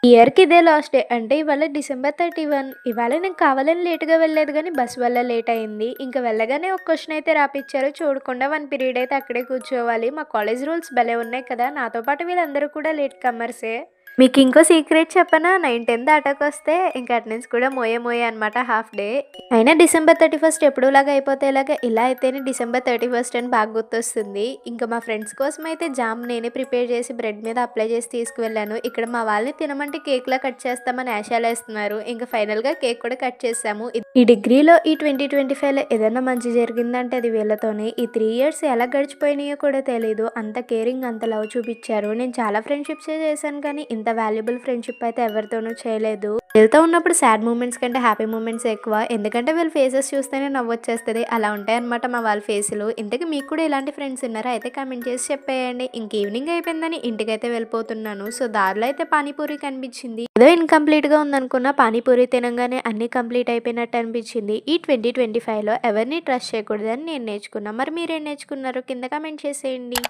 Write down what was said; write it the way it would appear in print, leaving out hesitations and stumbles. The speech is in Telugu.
ఇయర్‌కి ఇదే లాస్ట్ డే. అంటే ఇవాళ డిసెంబర్ 31. ఇవాళ నేను కావాలని లేట్‌గా వెళ్ళలేదు గానీ, బస్ వల్ల లేట్ అయింది. ఇంక వెళ్ళగానే ఒక క్వెషన్ అయితే రాపిచ్చారు. చూడకుండా 1 పీరియడ్ అయితే అక్కడే కూర్చోవాలి. మా కాలేజ్ రూల్స్ భలే ఉన్నాయి కదా! నాతో పాటు వీళ్ళందరూ కూడా లేట్ కమర్సే. మీకింకో సీక్రెట్ చెప్పనా? 9, 10 దాటాకొస్తే ఇంక అటెండెన్స్ కూడా మోయే అనమాట హాఫ్ డే. అయినా డిసెంబర్ 31 ఎప్పుడూలాగా అయిపోతే ఎలాగా? ఇలా అయితేనే డిసెంబర్ 31 అని బాగా గుర్తొస్తుంది. ఇంక మా ఫ్రెండ్స్ కోసమయితే జామ్ నేనే ప్రిపేర్ చేసి బ్రెడ్ మీద అప్లై చేసి తీసుకువెళ్ళాను. ఇక్కడ మా వాళ్ళని తినమంటే కేక్‌లా కట్ చేస్తామని ఏషాలేస్తున్నారు. ఇంక ఫైనల్‌గా కేక్ కూడా కట్ చేసాము. ఈ డిగ్రీలో ఈ 2025లో ఏదైనా మంచి జరిగిందంటే అది వీళ్ళతోనే. ఈ 3 ఇయర్స్ ఎలా గడిచిపోయినాయో కూడా తెలీదు. అంత కేరింగ్, అంత లవ్ చూపిచ్చారు. నేను చాలా ఫ్రెండ్‌షిప్సే చేశాను కానీ ఇంత వాల్యుబుల్ ఫ్రెండ్‌షిప్ అయితే ఎవరితోనూ చేయలేదు. వీళ్ళతో ఉన్నప్పుడు సాడ్ మూమెంట్స్ కంటే హ్యాపీ మూమెంట్సే ఎక్కువ. ఎందుకంటే వీళ్ళ ఫేసెస్ చూస్తేనే నవ్వొచ్చేస్తది. అలా ఉంటాయన్నమాట మా వాళ్ళ ఫేసులు. ఇంతకీ మీకు కూడా ఇలాంటి ఫ్రెండ్స్ ఉన్నారా? అయితే కామెంట్ చేసి చెప్పేయండి. ఇంక ఈవినింగ్ అయిపోయిందని ఇంటికైతే వెళ్ళిపోతున్నాను. సో, దారిలో అయితే పానీపూరి కనిపించింది. ఏదో ఇన్‌కంప్లీట్‌గా ఉందనుకున్న పానీపూరి తినంగానే అన్నీ కంప్లీట్ అయిపోయినట్టు అనిపించింది. ఈ 2025లో ఎవరిని ట్రస్ట్ చేయకూడదని నేను నేర్చుకున్నా. మరి మీరేం నేర్చుకున్నారో కింద కామెంట్ చేసేయండి.